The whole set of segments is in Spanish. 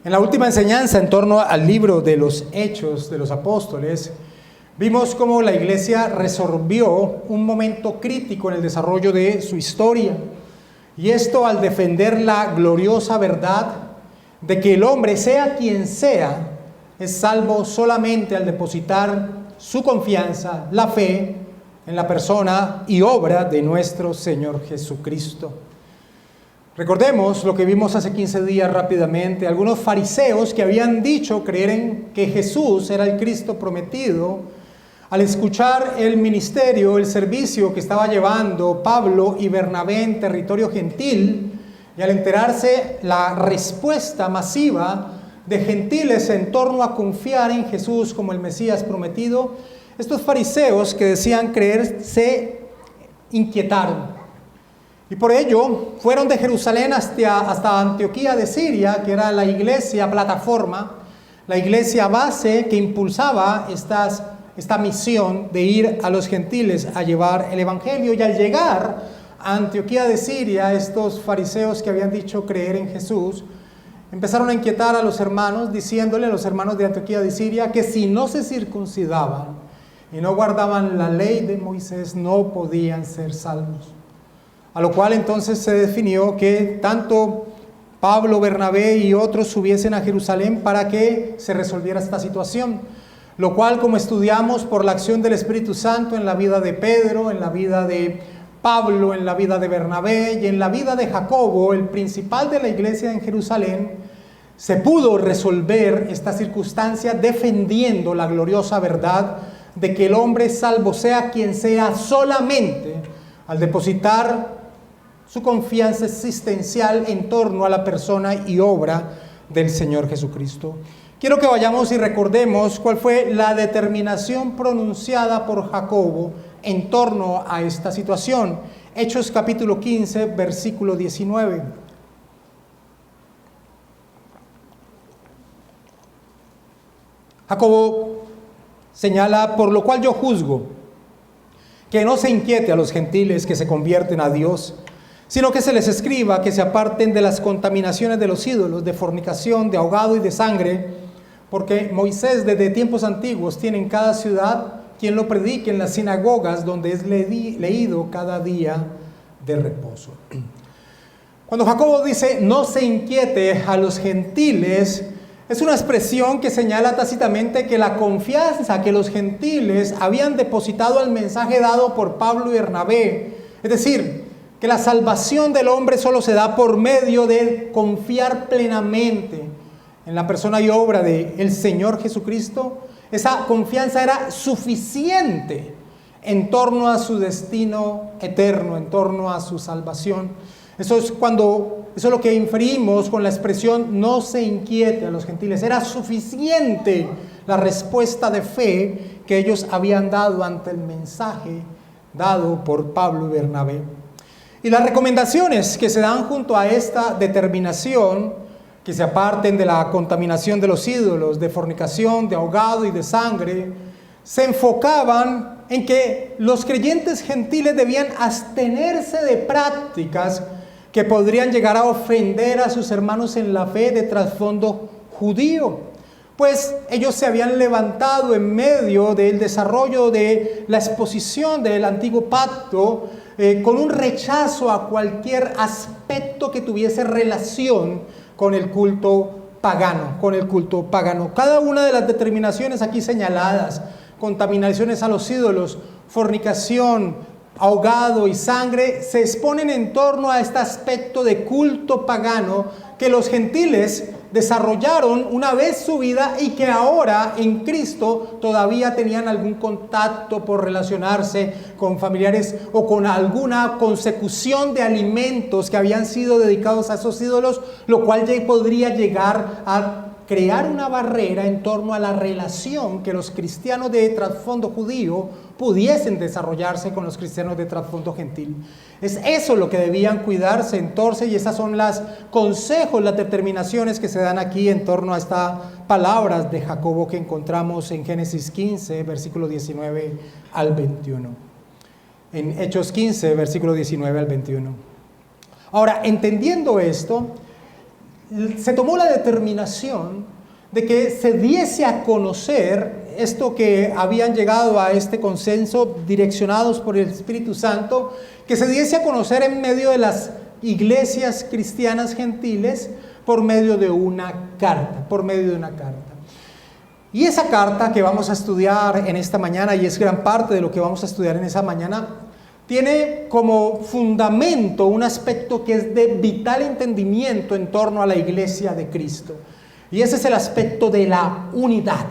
En la última enseñanza en torno al libro de los Hechos de los Apóstoles, vimos cómo la iglesia resolvió un momento crítico en el desarrollo de su historia. Y esto al defender la gloriosa verdad de que el hombre, sea quien sea, es salvo solamente al depositar su confianza, la fe, en la persona y obra de nuestro Señor Jesucristo. Recordemos lo que vimos hace 15 días rápidamente. Algunos fariseos que habían dicho creer en que Jesús era el Cristo prometido, al escuchar el ministerio, el servicio que estaba llevando Pablo y Bernabé en territorio gentil, y al enterarse la respuesta masiva de gentiles en torno a confiar en Jesús como el Mesías prometido, estos fariseos que decían creer se inquietaron. Y por ello fueron de Jerusalén hasta Antioquía de Siria, que era la iglesia plataforma, la iglesia base que impulsaba esta misión de ir a los gentiles a llevar el evangelio. Y al llegar a Antioquía de Siria, estos fariseos que habían dicho creer en Jesús, empezaron a inquietar a los hermanos, diciéndole a los hermanos de Antioquía de Siria que si no se circuncidaban y no guardaban la ley de Moisés, no podían ser salvos. A lo cual entonces se definió que tanto Pablo, Bernabé y otros subiesen a Jerusalén para que se resolviera esta situación. Lo cual, como estudiamos por la acción del Espíritu Santo en la vida de Pedro, en la vida de Pablo, en la vida de Bernabé y en la vida de Jacobo, el principal de la iglesia en Jerusalén, se pudo resolver esta circunstancia defendiendo la gloriosa verdad de que el hombre salvo, sea quien sea, solamente al depositar su confianza existencial en torno a la persona y obra del Señor Jesucristo. Quiero que vayamos y recordemos cuál fue la determinación pronunciada por Jacobo en torno a esta situación. Hechos capítulo 15, versículo 19. Jacobo señala: por lo cual yo juzgo que no se inquiete a los gentiles que se convierten a Dios, sino que se les escriba que se aparten de las contaminaciones de los ídolos, de fornicación, de ahogado y de sangre, porque Moisés desde tiempos antiguos tiene en cada ciudad quien lo predique en las sinagogas, donde es leído cada día de reposo. Cuando Jacobo dice no se inquiete a los gentiles, es una expresión que señala tácitamente que la confianza que los gentiles habían depositado al mensaje dado por Pablo y Bernabé, es decir, que la salvación del hombre solo se da por medio de confiar plenamente en la persona y obra del Señor Jesucristo, esa confianza era suficiente en torno a su destino eterno, en torno a su salvación. Eso es lo que inferimos con la expresión no se inquiete a los gentiles. Era suficiente la respuesta de fe que ellos habían dado ante el mensaje dado por Pablo y Bernabé. Y las recomendaciones que se dan junto a esta determinación, que se aparten de la contaminación de los ídolos, de fornicación, de ahogado y de sangre, se enfocaban en que los creyentes gentiles debían abstenerse de prácticas que podrían llegar a ofender a sus hermanos en la fe de trasfondo judío, pues ellos se habían levantado en medio del desarrollo de la exposición del antiguo pacto con un rechazo a cualquier aspecto que tuviese relación con el culto pagano, Cada una de las determinaciones aquí señaladas, contaminaciones a los ídolos, fornicación, ahogado y sangre, se exponen en torno a este aspecto de culto pagano que los gentiles desarrollaron una vez su vida y que ahora en Cristo todavía tenían algún contacto por relacionarse con familiares o con alguna consecución de alimentos que habían sido dedicados a esos ídolos, lo cual ya podría llegar a crear una barrera en torno a la relación que los cristianos de trasfondo judío pudiesen desarrollarse con los cristianos de trasfondo gentil. Es eso lo que debían cuidarse entonces, y esas son las consejos, las determinaciones que se dan aquí en torno a estas palabras de Jacobo que encontramos en Génesis 15, versículo 19 al 21. En Hechos 15, versículo 19 al 21. Ahora, entendiendo esto, se tomó la determinación de que se diese a conocer esto que habían llegado a este consenso direccionados por el Espíritu Santo, que se diese a conocer en medio de las iglesias cristianas gentiles por medio de una carta, Y esa carta que vamos a estudiar en esta mañana, y es gran parte de lo que vamos a estudiar en esa mañana, tiene como fundamento un aspecto que es de vital entendimiento en torno a la iglesia de Cristo. Y ese es el aspecto de la unidad.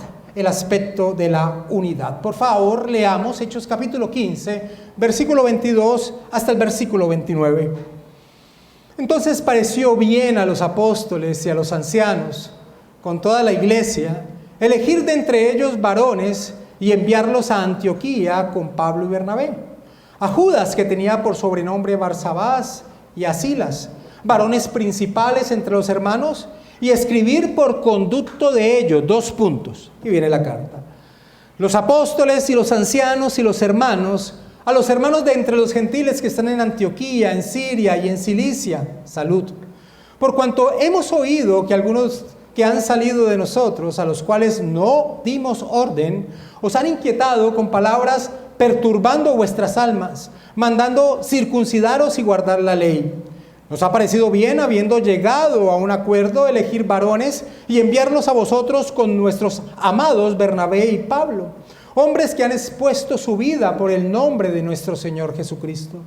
Por favor, leamos Hechos capítulo 15, versículo 22 hasta el versículo 29. Entonces pareció bien a los apóstoles y a los ancianos, con toda la iglesia, elegir de entre ellos varones y enviarlos a Antioquía con Pablo y Bernabé. A Judas, que tenía por sobrenombre Barsabás, y a Silas, varones principales entre los hermanos, y escribir por conducto de ellos, 2 puntos, y viene la carta. Los apóstoles y los ancianos y los hermanos, a los hermanos de entre los gentiles que están en Antioquía, en Siria y en Cilicia, salud. Por cuanto hemos oído que algunos que han salido de nosotros, a los cuales no dimos orden, os han inquietado con palabras perturbando vuestras almas, mandando circuncidaros y guardar la ley. Nos ha parecido bien, habiendo llegado a un acuerdo, elegir varones y enviarlos a vosotros con nuestros amados Bernabé y Pablo, hombres que han expuesto su vida por el nombre de nuestro Señor Jesucristo.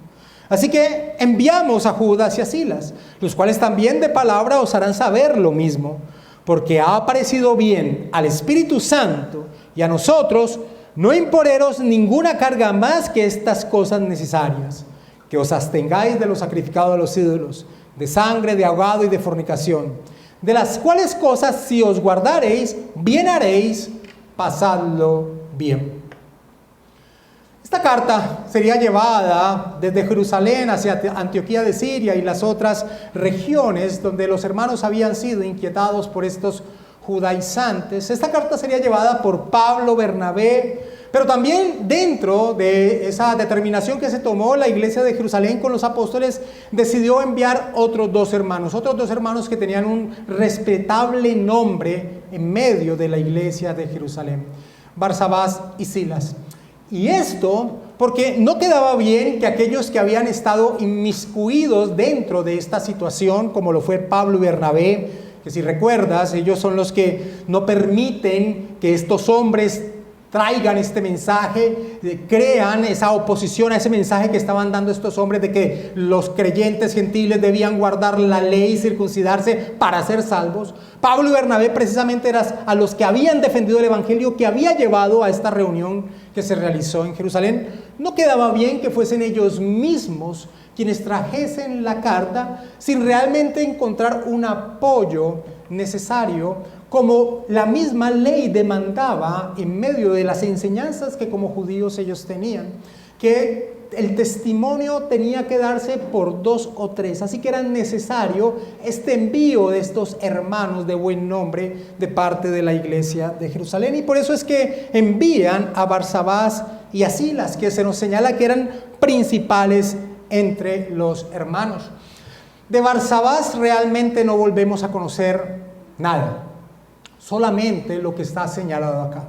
Así que enviamos a Judas y a Silas, los cuales también de palabra os harán saber lo mismo, porque ha parecido bien al Espíritu Santo y a nosotros no imponeros ninguna carga más que estas cosas necesarias, que os abstengáis de lo sacrificado a los ídolos, de sangre, de ahogado y de fornicación, de las cuales cosas si os guardareis, bien haréis, pasadlo bien. Esta carta sería llevada desde Jerusalén hacia Antioquía de Siria y las otras regiones donde los hermanos habían sido inquietados por estos judaizantes. Esta carta sería llevada por Pablo, Bernabé, pero también dentro de esa determinación que se tomó, la iglesia de Jerusalén con los apóstoles decidió enviar otros dos hermanos que tenían un respetable nombre en medio de la iglesia de Jerusalén, Barsabás y Silas. Y esto porque no quedaba bien que aquellos que habían estado inmiscuidos dentro de esta situación, como lo fue Pablo y Bernabé, que si recuerdas, ellos son los que no permiten que estos hombres traigan este mensaje, crean esa oposición a ese mensaje que estaban dando estos hombres de que los creyentes gentiles debían guardar la ley y circuncidarse para ser salvos. Pablo y Bernabé precisamente eran a los que habían defendido el evangelio que había llevado a esta reunión que se realizó en Jerusalén. No quedaba bien que fuesen ellos mismos quienes trajesen la carta sin realmente encontrar un apoyo necesario como la misma ley demandaba en medio de las enseñanzas que como judíos ellos tenían, que el testimonio tenía que darse por 2 o 3, así que era necesario este envío de estos hermanos de buen nombre de parte de la iglesia de Jerusalén, y por eso es que envían a Barsabás y a Silas, que se nos señala que eran principales entre los hermanos. De Barsabás realmente no volvemos a conocer nada, solamente lo que está señalado acá.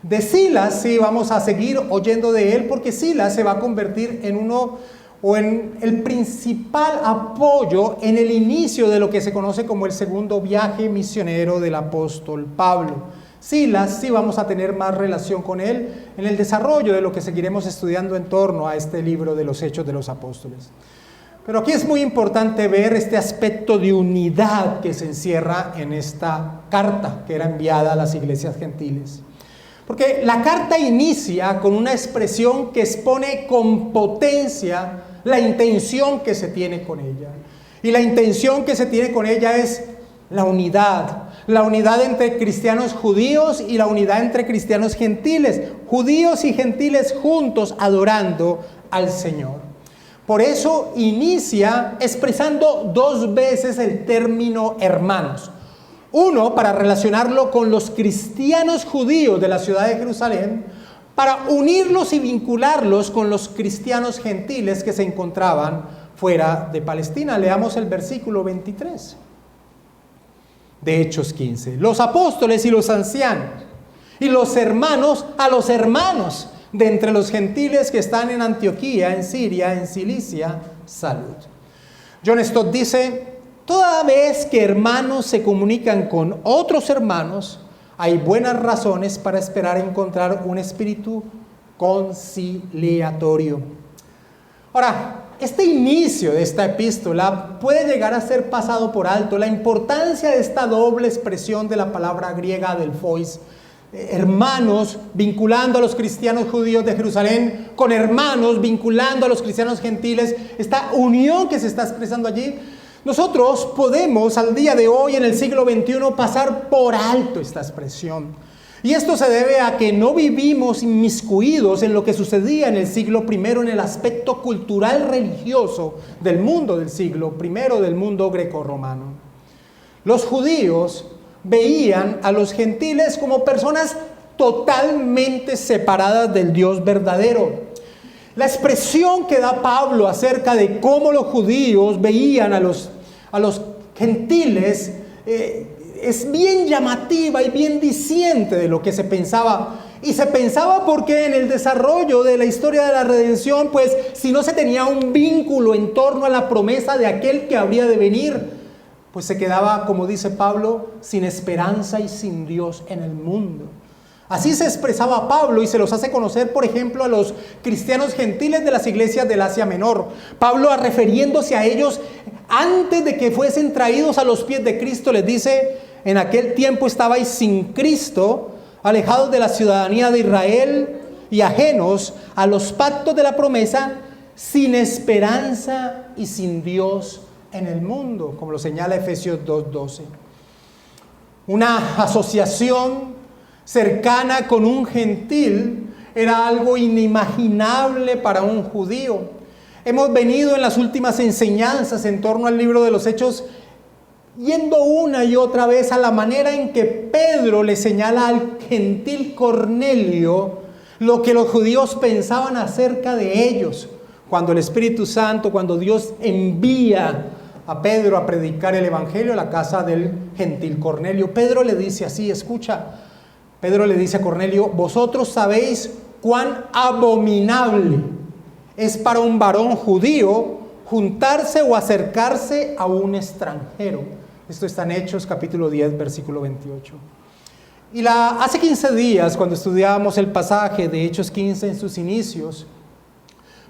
De Silas sí vamos a seguir oyendo de él, porque Silas se va a convertir en uno o en el principal apoyo en el inicio de lo que se conoce como el segundo viaje misionero del apóstol Pablo. Silas sí vamos a tener más relación con él en el desarrollo de lo que seguiremos estudiando en torno a este libro de los Hechos de los Apóstoles. Pero aquí es muy importante ver este aspecto de unidad que se encierra en esta carta que era enviada a las iglesias gentiles. Porque la carta inicia con una expresión que expone con potencia la intención que se tiene con ella. Y la intención que se tiene con ella es la unidad entre cristianos judíos y la unidad entre cristianos gentiles, judíos y gentiles juntos adorando al Señor. Por eso inicia expresando 2 veces el término hermanos. Uno, para relacionarlo con los cristianos judíos de la ciudad de Jerusalén, para unirlos y vincularlos con los cristianos gentiles que se encontraban fuera de Palestina. Leamos el versículo 23. de Hechos 15. Los apóstoles y los ancianos, y los hermanos a los hermanos de entre los gentiles que están en Antioquía, en Siria, en Cilicia, salud. John Stott dice: toda vez que hermanos se comunican con otros hermanos, hay buenas razones para esperar encontrar un espíritu conciliatorio. Ahora, este inicio de esta epístola puede llegar a ser pasado por alto. La importancia de esta doble expresión de la palabra griega adelphois, hermanos vinculando a los cristianos judíos de Jerusalén con hermanos vinculando a los cristianos gentiles, esta unión que se está expresando allí. Nosotros podemos al día de hoy, en el siglo XXI, pasar por alto esta expresión. Y esto se debe a que no vivimos inmiscuidos en lo que sucedía en el siglo I, en el aspecto cultural religioso del mundo del siglo I, del mundo grecorromano. Los judíos veían a los gentiles como personas totalmente separadas del Dios verdadero. La expresión que da Pablo acerca de cómo los judíos veían a los gentiles es bien llamativa y bien diciente de lo que se pensaba. Y se pensaba porque en el desarrollo de la historia de la redención, pues si no se tenía un vínculo en torno a la promesa de aquel que habría de venir, pues se quedaba, como dice Pablo, sin esperanza y sin Dios en el mundo. Así se expresaba Pablo y se los hace conocer, por ejemplo, a los cristianos gentiles de las iglesias del Asia Menor. Pablo, refiriéndose a ellos antes de que fuesen traídos a los pies de Cristo, les dice: en aquel tiempo estabais sin Cristo, alejados de la ciudadanía de Israel y ajenos a los pactos de la promesa, sin esperanza y sin Dios en el mundo, como lo señala Efesios 2:12. Una asociación cercana con un gentil era algo inimaginable para un judío. Hemos venido en las últimas enseñanzas en torno al libro de los Hechos yendo una y otra vez a la manera en que Pedro le señala al gentil Cornelio lo que los judíos pensaban acerca de ellos. Cuando el Espíritu Santo, cuando Dios envía a Pedro a predicar el evangelio a la casa del gentil Cornelio, Pedro le dice así, escucha. Pedro le dice a Cornelio: vosotros sabéis cuán abominable es para un varón judío juntarse o acercarse a un extranjero. Esto está en Hechos capítulo 10, versículo 28. Y hace 15 días, cuando estudiábamos el pasaje de Hechos 15 en sus inicios,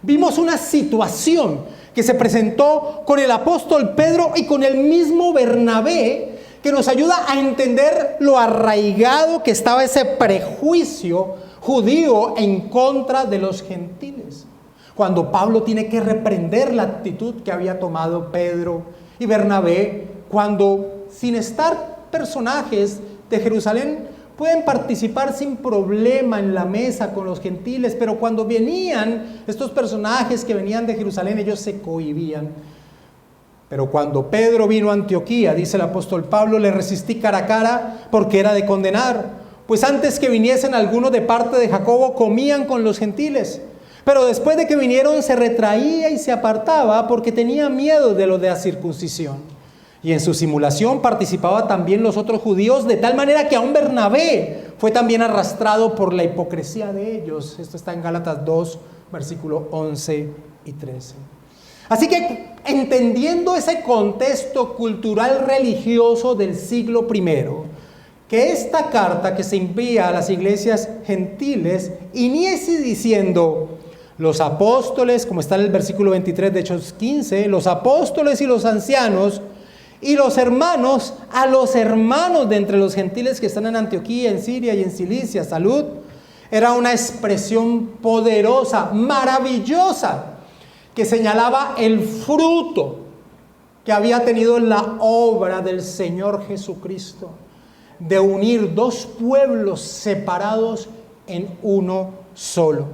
vimos una situación que se presentó con el apóstol Pedro y con el mismo Bernabé, que nos ayuda a entender lo arraigado que estaba ese prejuicio judío en contra de los gentiles. Cuando Pablo tiene que reprender la actitud que había tomado Pedro y Bernabé, cuando sin estar personajes de Jerusalén pueden participar sin problema en la mesa con los gentiles, pero cuando venían estos personajes que venían de Jerusalén, ellos se cohibían. Pero cuando Pedro vino a Antioquía, dice el apóstol Pablo, le resistí cara a cara porque era de condenar. Pues antes que viniesen algunos de parte de Jacobo, comían con los gentiles. Pero después de que vinieron, se retraía y se apartaba porque tenía miedo de lo de la circuncisión. Y en su simulación participaba también los otros judíos, de tal manera que aún Bernabé fue también arrastrado por la hipocresía de ellos. Esto está en Gálatas 2, versículos 11 y 13. Así que, entendiendo ese contexto cultural religioso del siglo I, que esta carta que se envía a las iglesias gentiles inicie diciendo: los apóstoles, como está en el versículo 23 de Hechos 15, los apóstoles y los ancianos y los hermanos a los hermanos de entre los gentiles que están en Antioquía, en Siria y en Cilicia, salud, era una expresión poderosa, maravillosa, que señalaba el fruto que había tenido la obra del Señor Jesucristo, de unir dos pueblos separados en uno solo.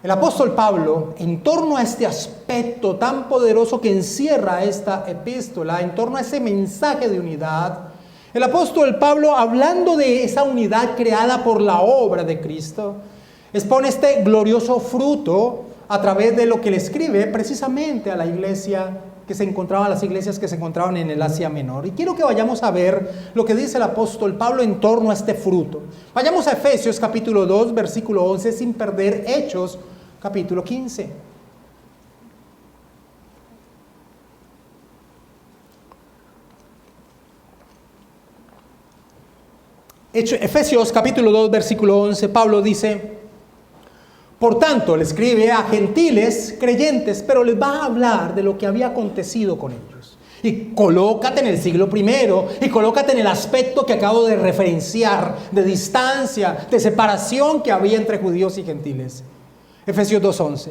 El apóstol Pablo, en torno a este aspecto tan poderoso que encierra esta epístola, en torno a ese mensaje de unidad, el apóstol Pablo, hablando de esa unidad creada por la obra de Cristo, expone este glorioso fruto a través de lo que le escribe precisamente a la iglesia que se encontraban, las iglesias que se encontraban en el Asia Menor. Y quiero que vayamos a ver lo que dice el apóstol Pablo en torno a este fruto. Vayamos a Efesios capítulo 2, versículo 11, sin perder Hechos capítulo 15. Efesios capítulo 2, versículo 11, Pablo dice: por tanto, le escribe a gentiles creyentes, pero les va a hablar de lo que había acontecido con ellos. Y colócate en el siglo primero, y colócate en el aspecto que acabo de referenciar, de distancia, de separación que había entre judíos y gentiles. Efesios 2:11.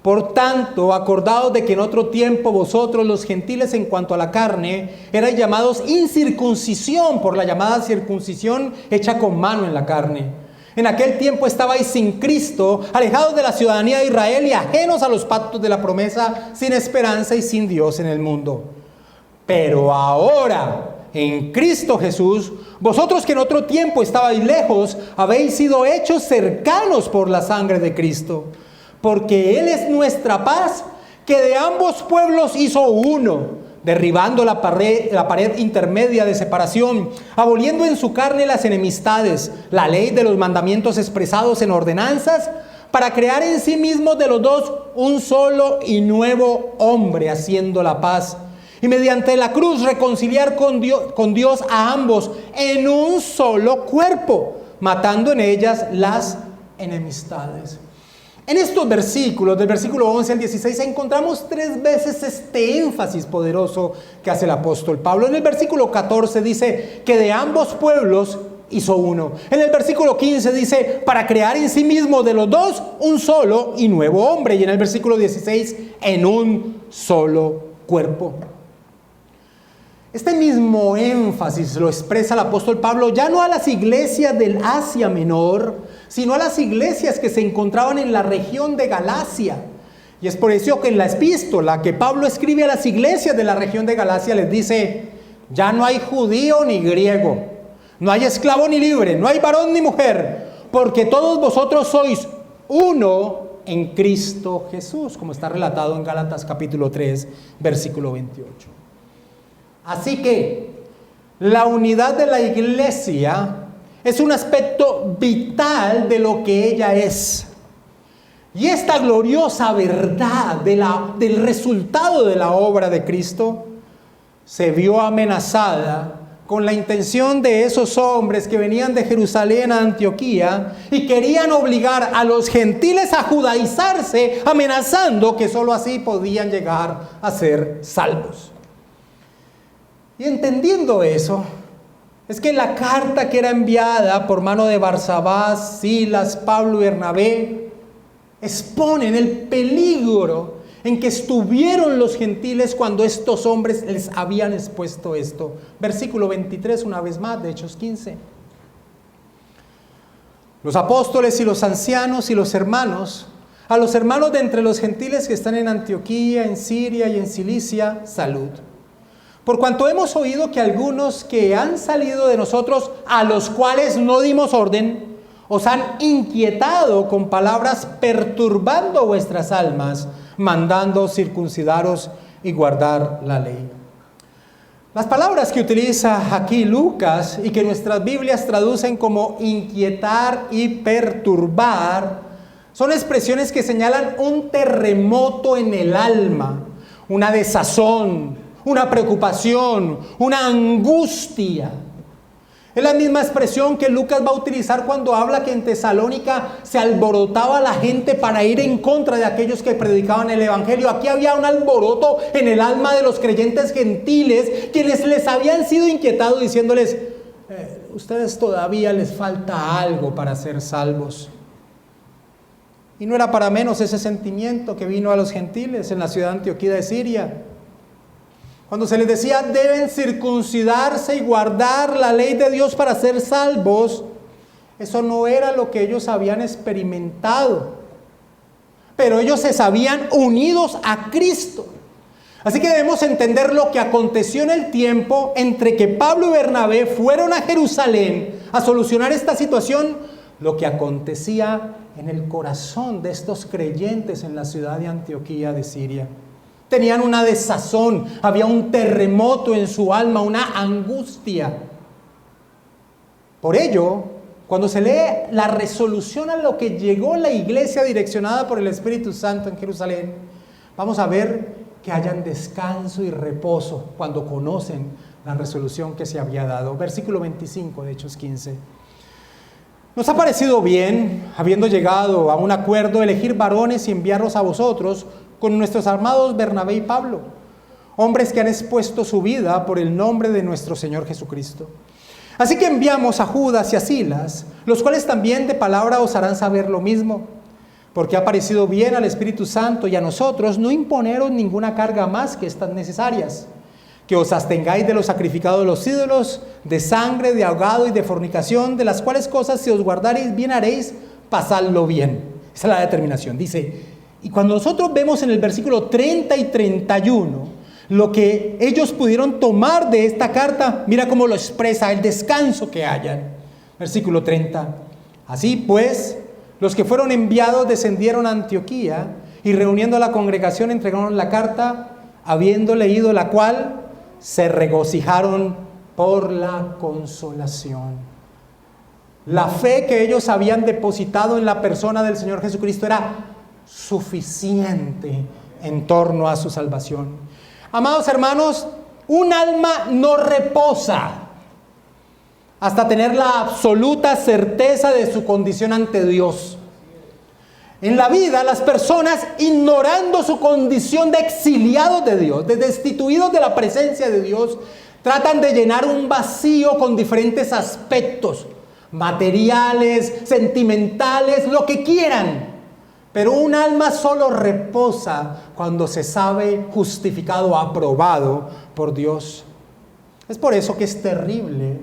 Por tanto, acordaos de que en otro tiempo vosotros los gentiles en cuanto a la carne eran llamados incircuncisión por la llamada circuncisión hecha con mano en la carne. En aquel tiempo estabais sin Cristo, alejados de la ciudadanía de Israel y ajenos a los pactos de la promesa, sin esperanza y sin Dios en el mundo. Pero ahora, en Cristo Jesús, vosotros que en otro tiempo estabais lejos, habéis sido hechos cercanos por la sangre de Cristo. Porque Él es nuestra paz, que de ambos pueblos hizo uno, derribando la pared intermedia de separación, aboliendo en su carne las enemistades, la ley de los mandamientos expresados en ordenanzas, para crear en sí mismos de los dos un solo y nuevo hombre, haciendo la paz. Y mediante la cruz reconciliar con Dios a ambos en un solo cuerpo, matando en ellas las enemistades. En estos versículos, del versículo 11 al 16, encontramos 3 veces este énfasis poderoso que hace el apóstol Pablo. En el versículo 14 dice que de ambos pueblos hizo uno. En el versículo 15 dice para crear en sí mismo de los dos un solo y nuevo hombre. Y en el versículo 16 en un solo cuerpo. Este mismo énfasis lo expresa el apóstol Pablo ya no a las iglesias del Asia Menor, sino a las iglesias que se encontraban en la región de Galacia. Y es por eso que en la epístola que Pablo escribe a las iglesias de la región de Galacia les dice: ya no hay judío ni griego, no hay esclavo ni libre, no hay varón ni mujer, porque todos vosotros sois uno en Cristo Jesús, como está relatado en Gálatas capítulo 3, versículo 28. Así que la unidad de la iglesia es un aspecto vital de lo que ella es. Y esta gloriosa verdad del resultado de la obra de Cristo se vio amenazada con la intención de esos hombres que venían de Jerusalén a Antioquía y querían obligar a los gentiles a judaizarse, amenazando que sólo así podían llegar a ser salvos. Y entendiendo eso, es que la carta que era enviada por mano de Barsabás, Silas, Pablo y Bernabé exponen el peligro en que estuvieron los gentiles cuando estos hombres les habían expuesto esto. Versículo 23, una vez más, de Hechos 15. Los apóstoles y los ancianos y los hermanos, a los hermanos de entre los gentiles que están en Antioquía, en Siria y en Cilicia, salud. Por cuanto hemos oído que algunos que han salido de nosotros, a los cuales no dimos orden, os han inquietado con palabras perturbando vuestras almas, mandando circuncidaros y guardar la ley. Las palabras que utiliza aquí Lucas y que nuestras Biblias traducen como inquietar y perturbar, son expresiones que señalan un terremoto en el alma, una desazón, una preocupación, una angustia. Es la misma expresión que Lucas va a utilizar cuando habla que en Tesalónica se alborotaba la gente para ir en contra de aquellos que predicaban el evangelio. Aquí había un alboroto en el alma de los creyentes gentiles, quienes les habían sido inquietados diciéndoles: ustedes todavía les falta algo para ser salvos. Y no era para menos ese sentimiento que vino a los gentiles en la ciudad de Antioquía de Siria. Cuando se les decía deben circuncidarse y guardar la ley de Dios para ser salvos, eso no era lo que ellos habían experimentado. Pero ellos se sabían unidos a Cristo. Así que debemos entender lo que aconteció en el tiempo entre que Pablo y Bernabé fueron a Jerusalén a solucionar esta situación, lo que acontecía en el corazón de estos creyentes en la ciudad de Antioquía de Siria. Tenían una desazón, había un terremoto en su alma, una angustia. Por ello, cuando se lee la resolución a lo que llegó la iglesia direccionada por el Espíritu Santo en Jerusalén, vamos a ver que hayan descanso y reposo cuando conocen la resolución que se había dado. Versículo 25 de Hechos 15. Nos ha parecido bien, habiendo llegado a un acuerdo, elegir varones y enviarlos a vosotros con nuestros amados Bernabé y Pablo, hombres que han expuesto su vida por el nombre de nuestro Señor Jesucristo. Así que enviamos a Judas y a Silas, los cuales también de palabra os harán saber lo mismo, porque ha parecido bien al Espíritu Santo y a nosotros no imponeros ninguna carga más que estas necesarias, que os abstengáis de los sacrificados de los ídolos, de sangre, de ahogado y de fornicación, de las cuales cosas si os guardaréis bien haréis, pasadlo bien. Esa es la determinación. Dice, y cuando nosotros vemos en el versículo 30 y 31, lo que ellos pudieron tomar de esta carta, mira cómo lo expresa, el descanso que hayan. Versículo 30. Así pues, los que fueron enviados descendieron a Antioquía y reuniendo a la congregación entregaron la carta, habiendo leído la cual, se regocijaron por la consolación. La fe que ellos habían depositado en la persona del Señor Jesucristo era suficiente en torno a su salvación. Amados hermanos, un alma no reposa hasta tener la absoluta certeza de su condición ante Dios. En la vida, las personas, ignorando su condición de exiliados de Dios, de destituidos de la presencia de Dios, tratan de llenar un vacío con diferentes aspectos, materiales, sentimentales, lo que quieran. Pero un alma solo reposa cuando se sabe justificado, aprobado por Dios. Es por eso que es terrible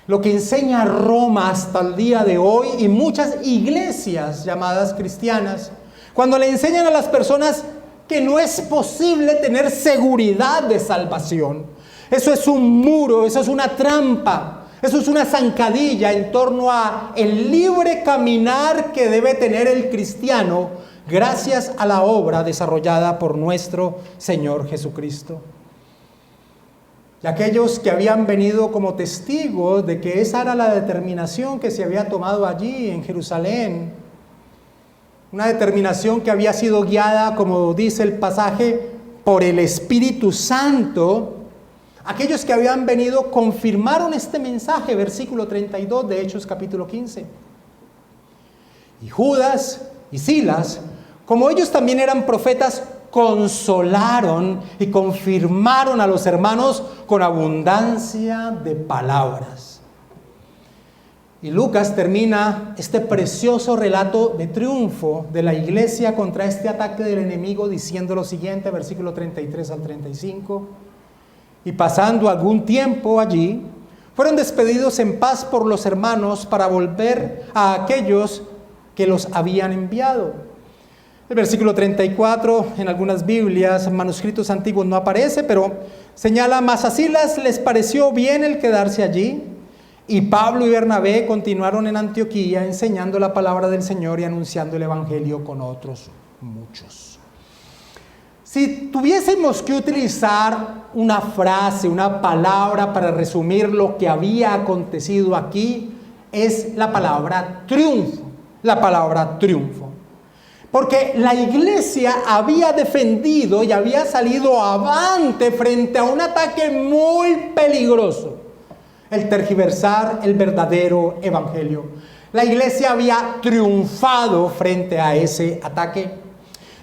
lo que enseña Roma hasta el día de hoy y muchas iglesias llamadas cristianas, cuando le enseñan a las personas que no es posible tener seguridad de salvación. Eso es un muro, eso es una trampa. Eso es una zancadilla en torno a el libre caminar que debe tener el cristiano gracias a la obra desarrollada por nuestro Señor Jesucristo. Y aquellos que habían venido como testigos de que esa era la determinación que se había tomado allí en Jerusalén, una determinación que había sido guiada, como dice el pasaje, por el Espíritu Santo. Aquellos que habían venido confirmaron este mensaje, versículo 32 de Hechos capítulo 15. Y Judas y Silas, como ellos también eran profetas, consolaron y confirmaron a los hermanos con abundancia de palabras. Y Lucas termina este precioso relato de triunfo de la iglesia contra este ataque del enemigo diciendo lo siguiente, versículo 33 al 35. Y pasando algún tiempo allí, fueron despedidos en paz por los hermanos para volver a aquellos que los habían enviado. El versículo 34 en algunas Biblias, manuscritos antiguos no aparece, pero señala, mas a Silas les pareció bien el quedarse allí, y Pablo y Bernabé continuaron en Antioquía enseñando la palabra del Señor y anunciando el evangelio con otros muchos. Si tuviésemos que utilizar una frase, una palabra para resumir lo que había acontecido aquí, es la palabra triunfo. La palabra triunfo. Porque la iglesia había defendido y había salido avante frente a un ataque muy peligroso. El tergiversar el verdadero evangelio. La iglesia había triunfado frente a ese ataque.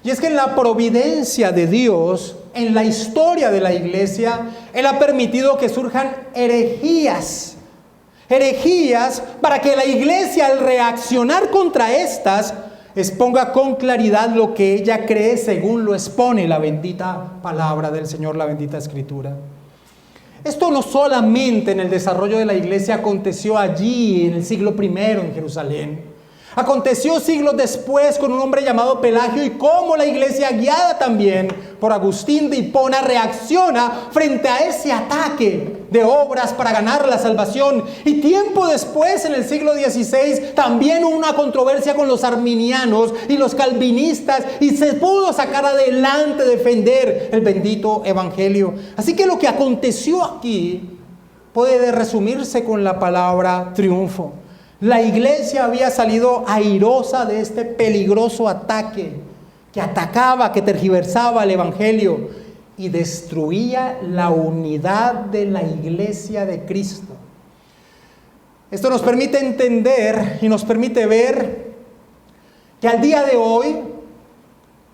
Y es que en la providencia de Dios, en la historia de la iglesia, Él ha permitido que surjan herejías. Herejías para que la iglesia, al reaccionar contra estas, exponga con claridad lo que ella cree según lo expone la bendita palabra del Señor, la bendita Escritura. Esto no solamente en el desarrollo de la iglesia aconteció allí en el siglo I en Jerusalén. Aconteció siglos después con un hombre llamado Pelagio y cómo la iglesia, guiada también por Agustín de Hipona, reacciona frente a ese ataque de obras para ganar la salvación. Y tiempo después, en el siglo XVI, también hubo una controversia con los arminianos y los calvinistas, y se pudo sacar adelante, defender el bendito evangelio. Así que lo que aconteció aquí puede resumirse con la palabra triunfo. La iglesia había salido airosa de este peligroso ataque que atacaba, que tergiversaba el evangelio y destruía la unidad de la iglesia de Cristo. Esto nos permite entender y nos permite ver que al día de hoy,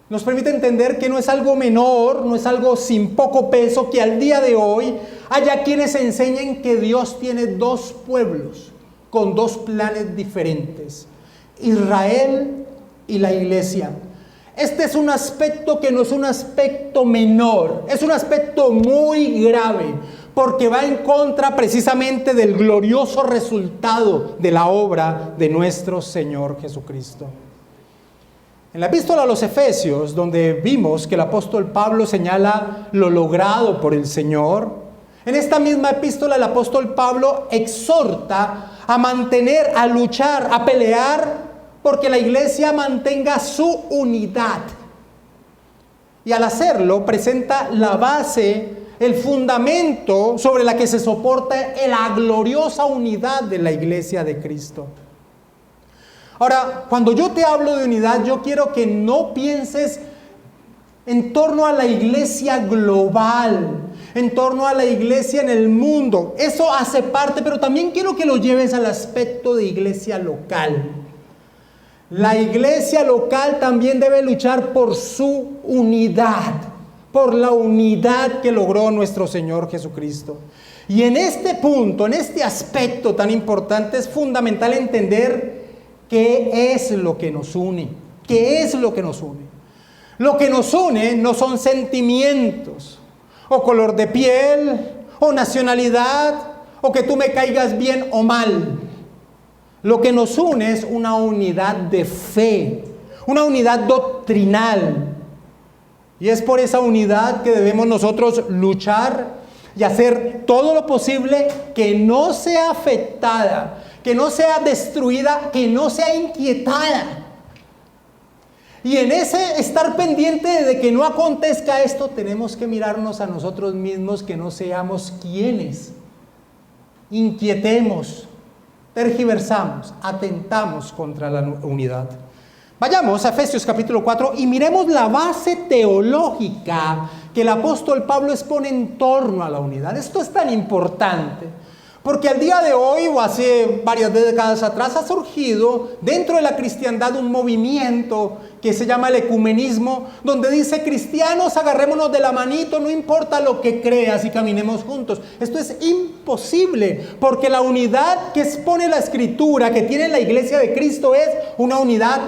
nos permite entender que no es algo menor, no es algo sin poco peso, que al día de hoy haya quienes enseñen que Dios tiene dos pueblos con dos planes diferentes: Israel y la iglesia. Este es un aspecto que no es un aspecto menor, es un aspecto muy grave, porque va en contra precisamente del glorioso resultado de la obra de nuestro Señor Jesucristo. En la epístola a los Efesios, donde vimos que el apóstol Pablo señala lo logrado por el Señor, en esta misma epístola el apóstol Pablo exhorta a mantener, a luchar, a pelear porque la iglesia mantenga su unidad. Y al hacerlo presenta la base, el fundamento sobre la que se soporta la gloriosa unidad de la iglesia de Cristo. Ahora, cuando yo te hablo de unidad, yo quiero que no pienses en torno a la iglesia global, en torno a la iglesia en el mundo. Eso hace parte, pero también quiero que lo lleves al aspecto de iglesia local. La iglesia local también debe luchar por su unidad, por la unidad que logró nuestro Señor Jesucristo. Y en este punto, en este aspecto tan importante, es fundamental entender qué es lo que nos une. ¿Qué es lo que nos une? Lo que nos une no son sentimientos, o color de piel, o nacionalidad, o que tú me caigas bien o mal. Lo que nos une es una unidad de fe, una unidad doctrinal. Y es por esa unidad que debemos nosotros luchar y hacer todo lo posible que no sea afectada, que no sea destruida, que no sea inquietada. Y en ese estar pendiente de que no acontezca esto, tenemos que mirarnos a nosotros mismos, que no seamos quienes inquietemos, tergiversamos, atentamos contra la unidad. Vayamos a Efesios capítulo 4 y miremos la base teológica que el apóstol Pablo expone en torno a la unidad. Esto es tan importante porque al día de hoy, o hace varias décadas atrás, ha surgido dentro de la cristiandad un movimiento que se llama el ecumenismo, donde dice: cristianos, agarrémonos de la manito, no importa lo que creas, y caminemos juntos. Esto es imposible, porque la unidad que expone la Escritura, que tiene la iglesia de Cristo, es una unidad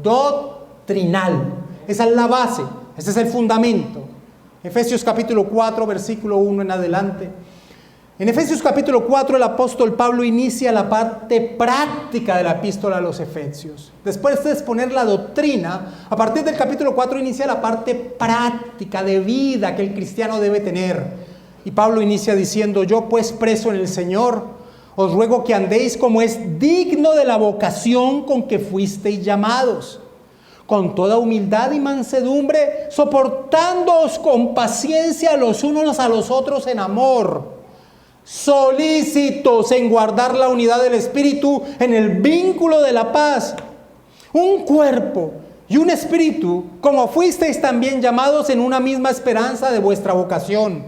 doctrinal. Esa es la base, ese es el fundamento. Efesios capítulo 4, versículo 1 en adelante. En Efesios capítulo 4 el apóstol Pablo inicia la parte práctica de la epístola a los Efesios. Después de exponer la doctrina, a partir del capítulo 4 inicia la parte práctica de vida que el cristiano debe tener. Y Pablo inicia diciendo: yo pues, preso en el Señor, os ruego que andéis como es digno de la vocación con que fuisteis llamados, con toda humildad y mansedumbre, soportándoos con paciencia los unos a los otros en amor, solícitos en guardar la unidad del Espíritu en el vínculo de la paz. Un cuerpo y un espíritu, como fuisteis también llamados en una misma esperanza de vuestra vocación.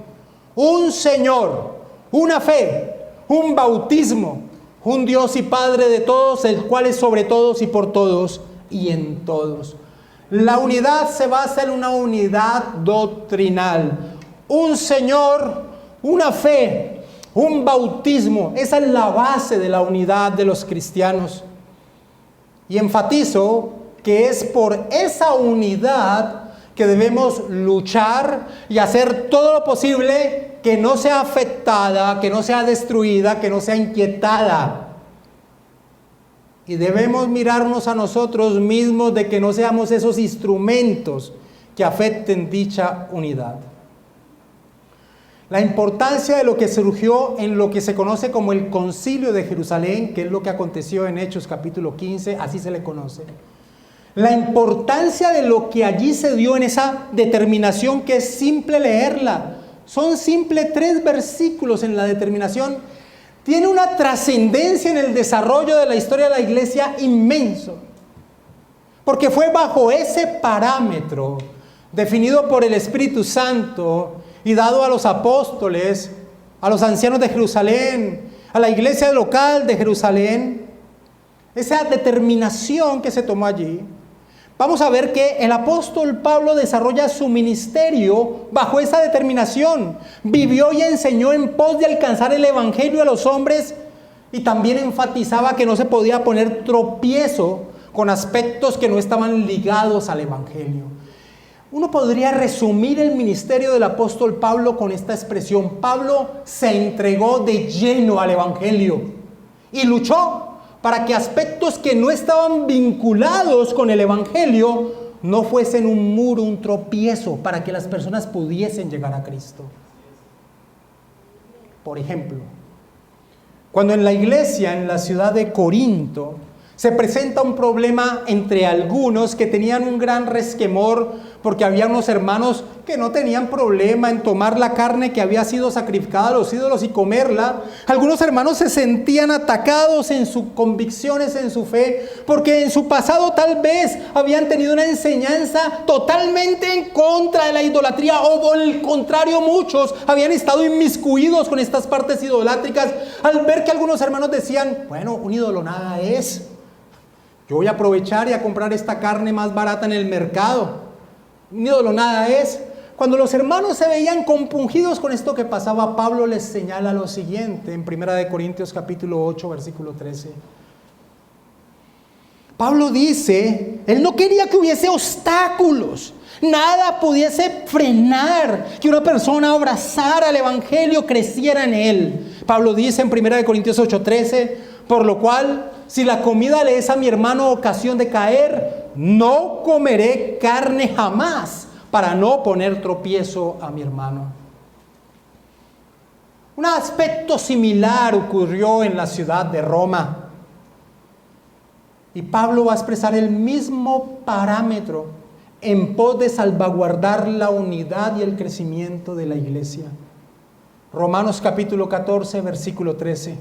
Un Señor, una fe, un bautismo, un Dios y Padre de todos, el cual es sobre todos y por todos y en todos. La unidad se basa en una unidad doctrinal. Un Señor, una fe, un bautismo. Esa es la base de la unidad de los cristianos. Y enfatizo que es por esa unidad que debemos luchar y hacer todo lo posible que no sea afectada, que no sea destruida, que no sea inquietada. Y debemos mirarnos a nosotros mismos de que no seamos esos instrumentos que afecten dicha unidad. La importancia de lo que surgió en lo que se conoce como el Concilio de Jerusalén, que es lo que aconteció en Hechos capítulo 15, así se le conoce. La importancia de lo que allí se dio en esa determinación, que es simple leerla. Son simple 3 versículos en la determinación. Tiene una trascendencia en el desarrollo de la historia de la iglesia inmenso. Porque fue bajo ese parámetro, definido por el Espíritu Santo y dado a los apóstoles, a los ancianos de Jerusalén, a la iglesia local de Jerusalén, esa determinación que se tomó allí. Vamos a ver que el apóstol Pablo desarrolla su ministerio bajo esa determinación. Vivió y enseñó en pos de alcanzar el evangelio a los hombres, y también enfatizaba que no se podía poner tropiezo con aspectos que no estaban ligados al evangelio. Uno podría resumir el ministerio del apóstol Pablo con esta expresión: Pablo se entregó de lleno al evangelio y luchó para que aspectos que no estaban vinculados con el evangelio no fuesen un muro, un tropiezo, para que las personas pudiesen llegar a Cristo. Por ejemplo, cuando en la iglesia, en la ciudad de Corinto, se presenta un problema entre algunos que tenían un gran resquemor, porque había unos hermanos que no tenían problema en tomar la carne que había sido sacrificada a los ídolos y comerla. Algunos hermanos se sentían atacados en sus convicciones, en su fe, porque en su pasado tal vez habían tenido una enseñanza totalmente en contra de la idolatría, o por el contrario, muchos habían estado inmiscuidos con estas partes idolátricas. Al ver que algunos hermanos decían: bueno, un ídolo nada es, yo voy a aprovechar y a comprar esta carne más barata en el mercado. Un ídolo nada es. Cuando los hermanos se veían compungidos con esto que pasaba, Pablo les señala lo siguiente en 1 Corintios capítulo 8, versículo 13. Pablo dice, él no quería que hubiese obstáculos, nada pudiese frenar que una persona abrazara el evangelio, creciera en él. Pablo dice en 1 Corintios 8:13, por lo cual, si la comida le es a mi hermano ocasión de caer, no comeré carne jamás, para no poner tropiezo a mi hermano. Un aspecto similar ocurrió en la ciudad de Roma. Y Pablo va a expresar el mismo parámetro en pos de salvaguardar la unidad y el crecimiento de la iglesia. Romanos capítulo 14, versículo 13.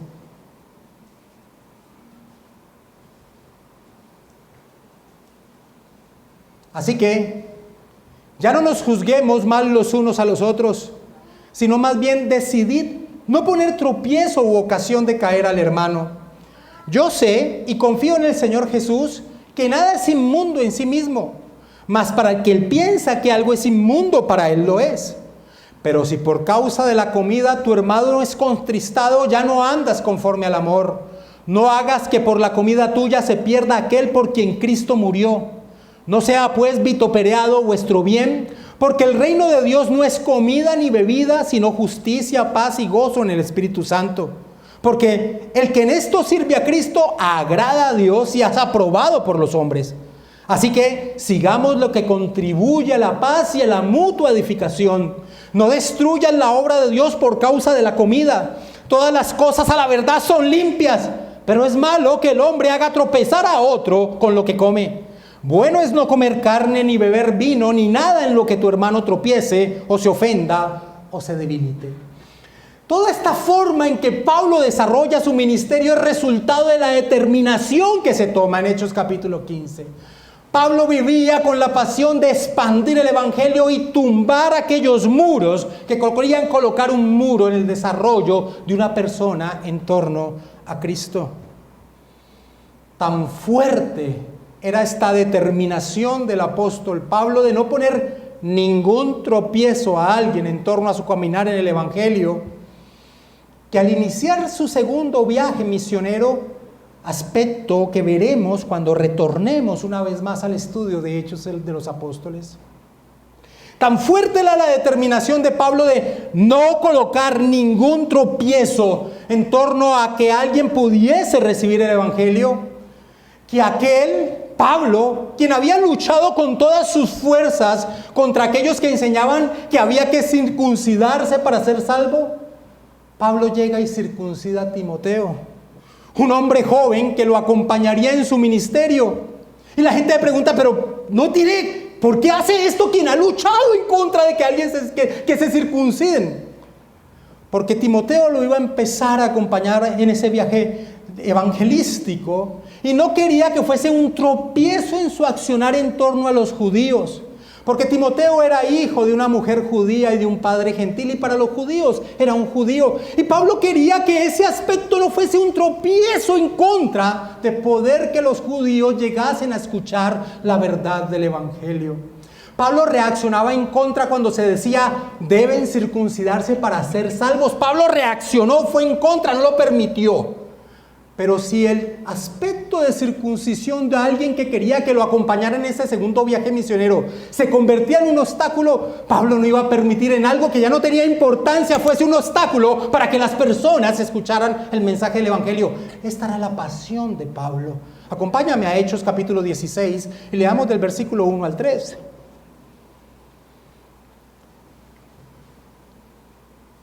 Así que ya no nos juzguemos mal los unos a los otros, sino más bien decidid no poner tropiezo u ocasión de caer al hermano. Yo sé y confío en el Señor Jesús que nada es inmundo en sí mismo, mas para el que él piensa que algo es inmundo, para él lo es. Pero si por causa de la comida tu hermano es contristado, ya no andas conforme al amor. No hagas que por la comida tuya se pierda aquel por quien Cristo murió. No sea pues vitopereado vuestro bien, porque el reino de Dios no es comida ni bebida, sino justicia, paz y gozo en el Espíritu Santo. Porque el que en esto sirve a Cristo agrada a Dios y es aprobado por los hombres. Así que sigamos lo que contribuye a la paz y a la mutua edificación. No destruyan la obra de Dios por causa de la comida. Todas las cosas a la verdad son limpias, pero es malo que el hombre haga tropezar a otro con lo que come. Bueno es no comer carne, ni beber vino, ni nada en lo que tu hermano tropiece, o se ofenda, o se debilite. Toda esta forma en que Pablo desarrolla su ministerio es resultado de la determinación que se toma en Hechos capítulo 15. Pablo vivía con la pasión de expandir el evangelio y tumbar aquellos muros que querían colocar un muro en el desarrollo de una persona en torno a Cristo. Tan fuerte era esta determinación del apóstol Pablo de no poner ningún tropiezo a alguien en torno a su caminar en el evangelio, que al iniciar su segundo viaje misionero, aspecto que veremos cuando retornemos una vez más al estudio de Hechos de los Apóstoles, tan fuerte era la determinación de Pablo de no colocar ningún tropiezo en torno a que alguien pudiese recibir el evangelio, que aquel Pablo, quien había luchado con todas sus fuerzas contra aquellos que enseñaban que había que circuncidarse para ser salvo, Pablo llega y circuncida a Timoteo, un hombre joven que lo acompañaría en su ministerio. Y la gente le pregunta, pero no tiene, ¿por qué hace esto quien ha luchado en contra de que alguien que se circunciden? Porque Timoteo lo iba a empezar a acompañar en ese viaje evangelístico y no quería que fuese un tropiezo en su accionar en torno a los judíos. Porque Timoteo era hijo de una mujer judía y de un padre gentil, y para los judíos era un judío. Y Pablo quería que ese aspecto no fuese un tropiezo en contra de poder que los judíos llegasen a escuchar la verdad del evangelio. Pablo reaccionaba en contra cuando se decía, deben circuncidarse para ser salvos. Pablo reaccionó, fue en contra, no lo permitió. Pero si el aspecto de circuncisión de alguien que quería que lo acompañara en ese segundo viaje misionero se convertía en un obstáculo, Pablo no iba a permitir en algo que ya no tenía importancia fuese un obstáculo para que las personas escucharan el mensaje del evangelio. Esta era la pasión de Pablo. Acompáñame a Hechos capítulo 16 y leamos del versículo 1 al 3.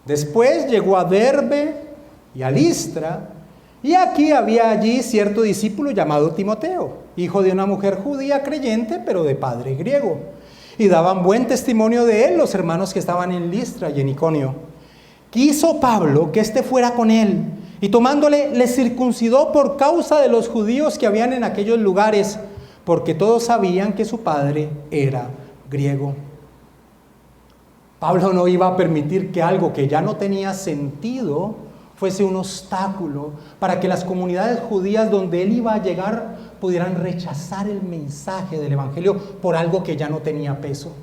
Después llegó a Derbe y a Listra, y aquí había allí cierto discípulo llamado Timoteo, hijo de una mujer judía creyente, pero de padre griego. Y daban buen testimonio de él los hermanos que estaban en Listra y en Iconio. Quiso Pablo que éste fuera con él, y tomándole, le circuncidó por causa de los judíos que habían en aquellos lugares, porque todos sabían que su padre era griego. Pablo no iba a permitir que algo que ya no tenía sentido fuese un obstáculo para que las comunidades judías donde él iba a llegar pudieran rechazar el mensaje del evangelio por algo que ya no tenía peso.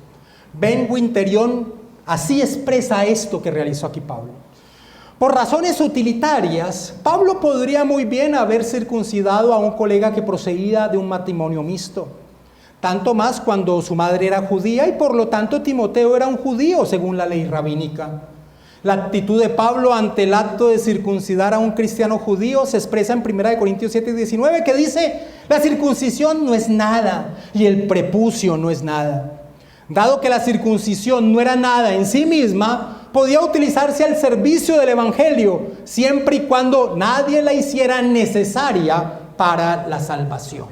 Ben Winterion así expresa esto que realizó aquí Pablo. Por razones utilitarias, Pablo podría muy bien haber circuncidado a un colega que procedía de un matrimonio mixto. Tanto más cuando su madre era judía y por lo tanto Timoteo era un judío según la ley rabínica. La actitud de Pablo ante el acto de circuncidar a un cristiano judío se expresa en 1 Corintios 7:19, que dice, la circuncisión no es nada y el prepucio no es nada. Dado que la circuncisión no era nada en sí misma, podía utilizarse al servicio del evangelio, siempre y cuando nadie la hiciera necesaria para la salvación.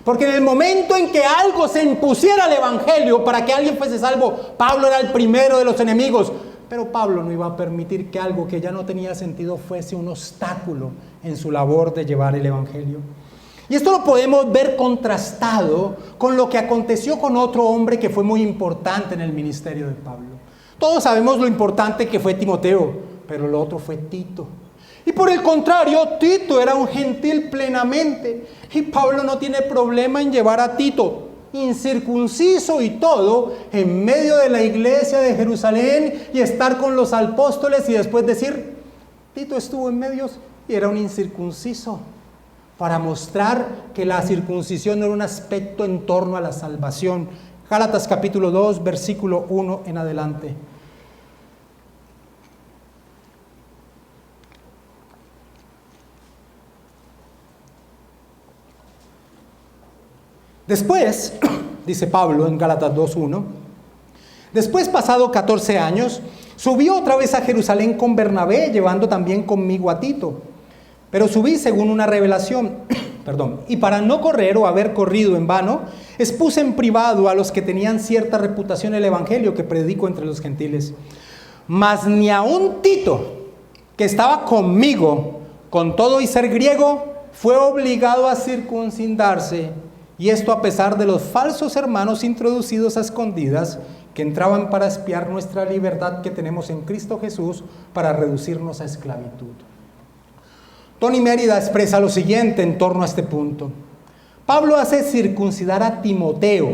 Porque en el momento en que algo se impusiera al evangelio para que alguien fuese salvo, Pablo era el primero de los enemigos. Pero Pablo no iba a permitir que algo que ya no tenía sentido fuese un obstáculo en su labor de llevar el evangelio. Y esto lo podemos ver contrastado con lo que aconteció con otro hombre que fue muy importante en el ministerio de Pablo. Todos sabemos lo importante que fue Timoteo, pero lo otro fue Tito. Y por el contrario, Tito era un gentil plenamente. Y Pablo no tiene problema en llevar a Tito, incircunciso y todo, en medio de la iglesia de Jerusalén y estar con los apóstoles y después decir, Tito estuvo en medio y era un incircunciso, para mostrar que la circuncisión no era un aspecto en torno a la salvación. Gálatas capítulo 2, versículo 1 en adelante. Después, dice Pablo en Gálatas 2:1, después pasado 14 años, subí otra vez a Jerusalén con Bernabé, llevando también conmigo a Tito. Pero subí según una revelación, y para no correr o haber corrido en vano, expuse en privado a los que tenían cierta reputación el evangelio que predico entre los gentiles. Mas ni aun Tito, que estaba conmigo, con todo y ser griego, fue obligado a circuncidarse. Y esto a pesar de los falsos hermanos introducidos a escondidas que entraban para espiar nuestra libertad que tenemos en Cristo Jesús para reducirnos a esclavitud. Tony Mérida expresa lo siguiente en torno a este punto. Pablo hace circuncidar a Timoteo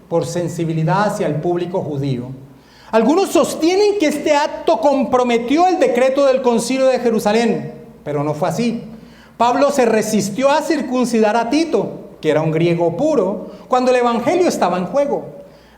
por sensibilidad hacia el público judío. Algunos sostienen que este acto comprometió el decreto del Concilio de Jerusalén, pero no fue así. Pablo se resistió a circuncidar a Tito, que era un griego puro, cuando el evangelio estaba en juego.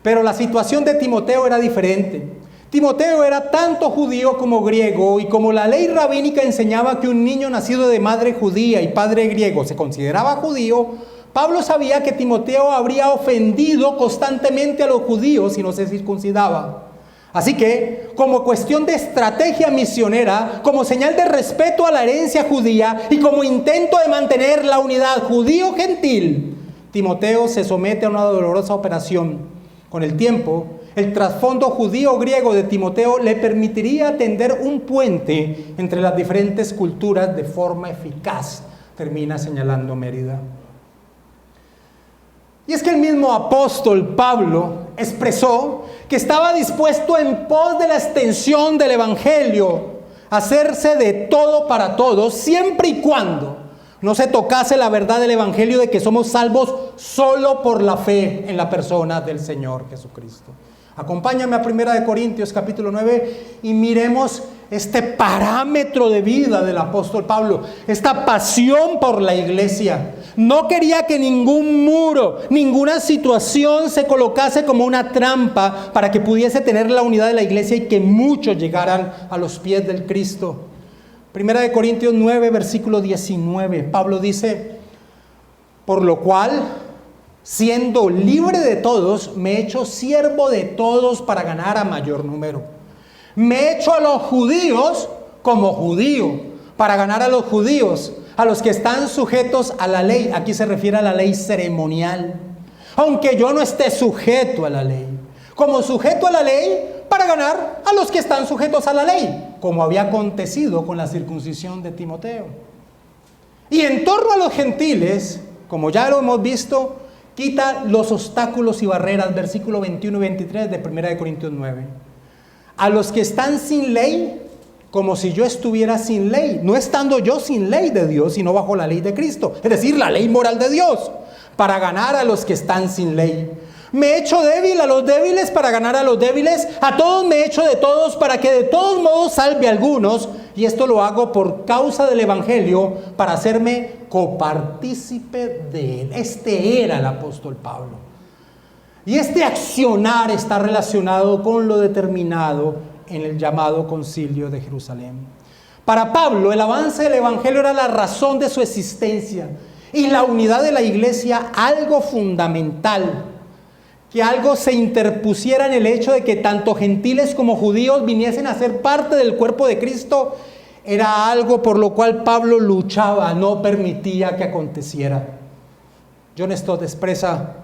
Pero la situación de Timoteo era diferente. Timoteo era tanto judío como griego, y como la ley rabínica enseñaba que un niño nacido de madre judía y padre griego se consideraba judío, Pablo sabía que Timoteo habría ofendido constantemente a los judíos si no se circuncidaba. Así que, como cuestión de estrategia misionera, como señal de respeto a la herencia judía y como intento de mantener la unidad judío-gentil, Timoteo se somete a una dolorosa operación. Con el tiempo, el trasfondo judío-griego de Timoteo le permitiría tender un puente entre las diferentes culturas de forma eficaz, termina señalando Mérida. Y es que el mismo apóstol Pablo expresó que estaba dispuesto en pos de la extensión del evangelio a hacerse de todo para todos, siempre y cuando no se tocase la verdad del evangelio de que somos salvos solo por la fe en la persona del Señor Jesucristo. Acompáñame a 1 Corintios capítulo 9 y miremos este parámetro de vida del apóstol Pablo, esta pasión por la iglesia. No quería que ningún muro, ninguna situación se colocase como una trampa para que pudiese tener la unidad de la iglesia y que muchos llegaran a los pies del Cristo. 1 Corintios 9, versículo 19, Pablo dice: por lo cual, siendo libre de todos, me he hecho siervo de todos para ganar a mayor número. Me he hecho a los judíos como judío, para ganar a los judíos, a los que están sujetos a la ley. Aquí se refiere a la ley ceremonial. Aunque yo no esté sujeto a la ley, como sujeto a la ley, para ganar a los que están sujetos a la ley, como había acontecido con la circuncisión de Timoteo. Y en torno a los gentiles, como ya lo hemos visto, quita los obstáculos y barreras, versículo 21 y 23 de 1 Corintios 9. A los que están sin ley, como si yo estuviera sin ley, no estando yo sin ley de Dios, sino bajo la ley de Cristo, es decir, la ley moral de Dios, para ganar a los que están sin ley. Me he hecho débil a los débiles para ganar a los débiles, a todos me he hecho de todos para que de todos modos salve a algunos, y esto lo hago por causa del evangelio, para hacerme copartícipe de él. Este era el apóstol Pablo. Y este accionar está relacionado con lo determinado en el llamado concilio de Jerusalén. Para Pablo, el avance del evangelio era la razón de su existencia, y la unidad de la iglesia algo fundamental. Que algo se interpusiera en el hecho de que tanto gentiles como judíos viniesen a ser parte del cuerpo de Cristo, era algo por lo cual Pablo luchaba, no permitía que aconteciera. John Stott expresa: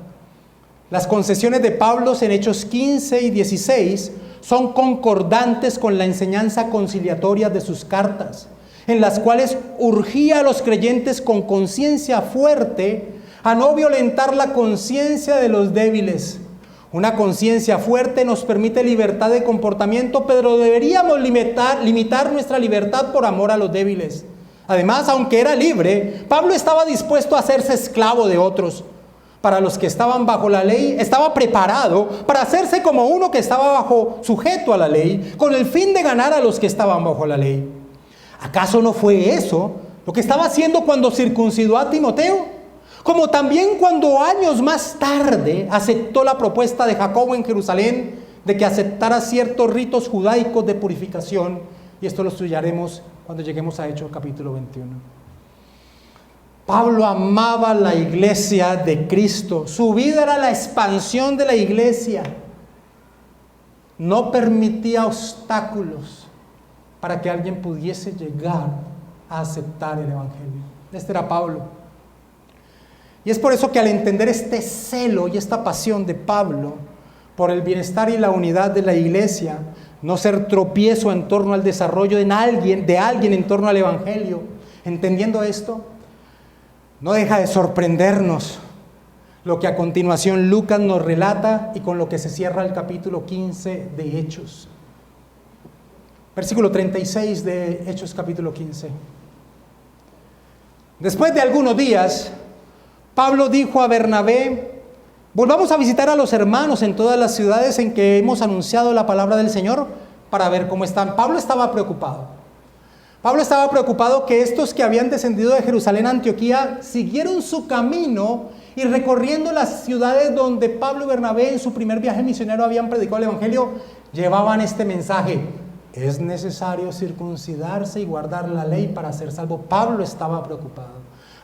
las concesiones de Pablo en Hechos 15 y 16 son concordantes con la enseñanza conciliatoria de sus cartas, en las cuales urgía a los creyentes con conciencia fuerte a no violentar la conciencia de los débiles. Una conciencia fuerte nos permite libertad de comportamiento, pero deberíamos limitar nuestra libertad por amor a los débiles. Además, aunque era libre, Pablo estaba dispuesto a hacerse esclavo de otros. Para los que estaban bajo la ley, estaba preparado para hacerse como uno que estaba sujeto a la ley, con el fin de ganar a los que estaban bajo la ley. ¿Acaso no fue eso lo que estaba haciendo cuando circuncidó a Timoteo? Como también cuando años más tarde aceptó la propuesta de Jacobo en Jerusalén de que aceptara ciertos ritos judaicos de purificación, y esto lo estudiaremos cuando lleguemos a Hechos capítulo 21. Pablo amaba la iglesia de Cristo, su vida era la expansión de la iglesia, no permitía obstáculos para que alguien pudiese llegar a aceptar el evangelio. Este era Pablo. Y es por eso que al entender este celo y esta pasión de Pablo por el bienestar y la unidad de la iglesia, no ser tropiezo en torno al desarrollo de alguien en torno al evangelio, entendiendo esto, no deja de sorprendernos lo que a continuación Lucas nos relata y con lo que se cierra el capítulo 15 de Hechos. Versículo 36 de Hechos capítulo 15. Después de algunos días, Pablo dijo a Bernabé: volvamos a visitar a los hermanos en todas las ciudades en que hemos anunciado la palabra del Señor para ver cómo están. Pablo estaba preocupado. Pablo estaba preocupado que estos que habían descendido de Jerusalén a Antioquía siguieron su camino y recorriendo las ciudades donde Pablo y Bernabé en su primer viaje misionero habían predicado el evangelio, llevaban este mensaje: es necesario circuncidarse y guardar la ley para ser salvo. Pablo estaba preocupado.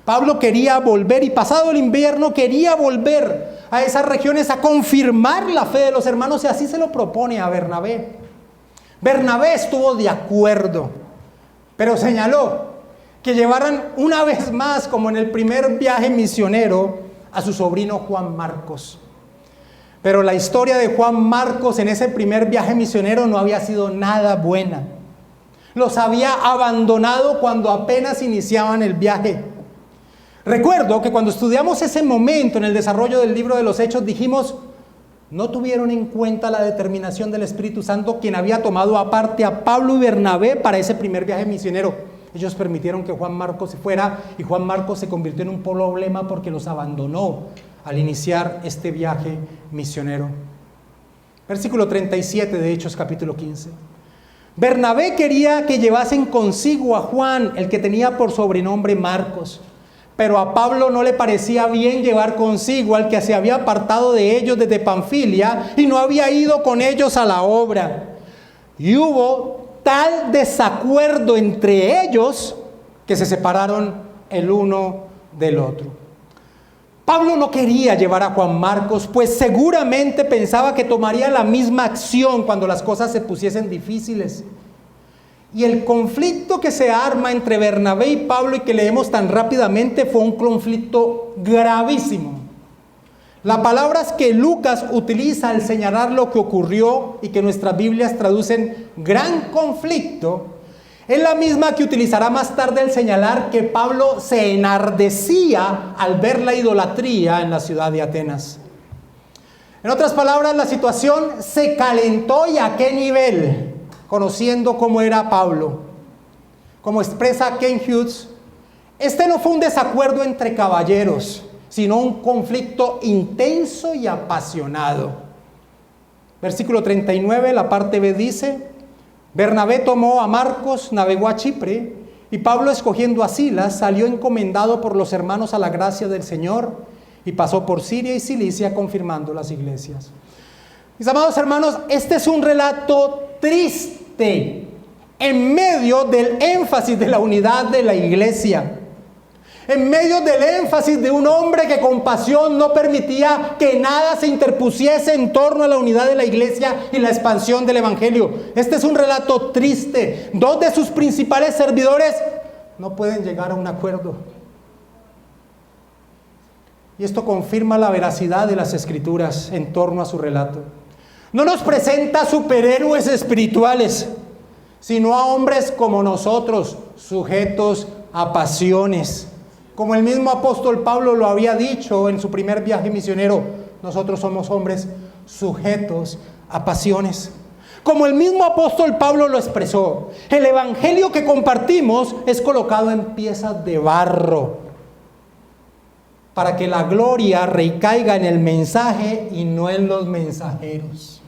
Pablo quería volver y pasado el invierno quería volver a esas regiones a confirmar la fe de los hermanos y así se lo propone a Bernabé. Bernabé estuvo de acuerdo, pero señaló que llevaran una vez más, como en el primer viaje misionero, a su sobrino Juan Marcos. Pero la historia de Juan Marcos en ese primer viaje misionero no había sido nada buena. Los había abandonado cuando apenas iniciaban el viaje. Recuerdo que cuando estudiamos ese momento en el desarrollo del libro de los Hechos dijimos, no tuvieron en cuenta la determinación del Espíritu Santo, quien había tomado aparte a Pablo y Bernabé para ese primer viaje misionero. Ellos permitieron que Juan Marcos se fuera y Juan Marcos se convirtió en un problema porque los abandonó al iniciar este viaje misionero. Versículo 37 de Hechos capítulo 15. Bernabé quería que llevasen consigo a Juan, el que tenía por sobrenombre Marcos. Pero a Pablo no le parecía bien llevar consigo al que se había apartado de ellos desde Panfilia y no había ido con ellos a la obra. Y hubo tal desacuerdo entre ellos que se separaron el uno del otro. Pablo no quería llevar a Juan Marcos, pues seguramente pensaba que tomaría la misma acción cuando las cosas se pusiesen difíciles. Y el conflicto que se arma entre Bernabé y Pablo y que leemos tan rápidamente fue un conflicto gravísimo. Las palabras que Lucas utiliza al señalar lo que ocurrió y que nuestras Biblias traducen gran conflicto, es la misma que utilizará más tarde al señalar que Pablo se enardecía al ver la idolatría en la ciudad de Atenas. En otras palabras, la situación se calentó y a qué nivel. Conociendo cómo era Pablo. Como expresa Ken Hughes, este no fue un desacuerdo entre caballeros, sino un conflicto intenso y apasionado. Versículo 39, la parte B dice, Bernabé tomó a Marcos, navegó a Chipre, y Pablo, escogiendo a Silas, salió encomendado por los hermanos a la gracia del Señor, y pasó por Siria y Cilicia confirmando las iglesias. Mis amados hermanos, este es un relato triste en medio del énfasis de la unidad de la iglesia, en medio del énfasis de un hombre que con pasión no permitía que nada se interpusiese en torno a la unidad de la iglesia y la expansión del evangelio. Este es un relato triste. Dos de sus principales servidores no pueden llegar a un acuerdo. Y esto confirma la veracidad de las escrituras en torno a su relato. No nos presenta superhéroes espirituales, sino a hombres como nosotros, sujetos a pasiones. Como el mismo apóstol Pablo lo había dicho en su primer viaje misionero, nosotros somos hombres sujetos a pasiones. Como el mismo apóstol Pablo lo expresó, el evangelio que compartimos es colocado en piezas de barro, para que la gloria recaiga en el mensaje y no en los mensajeros.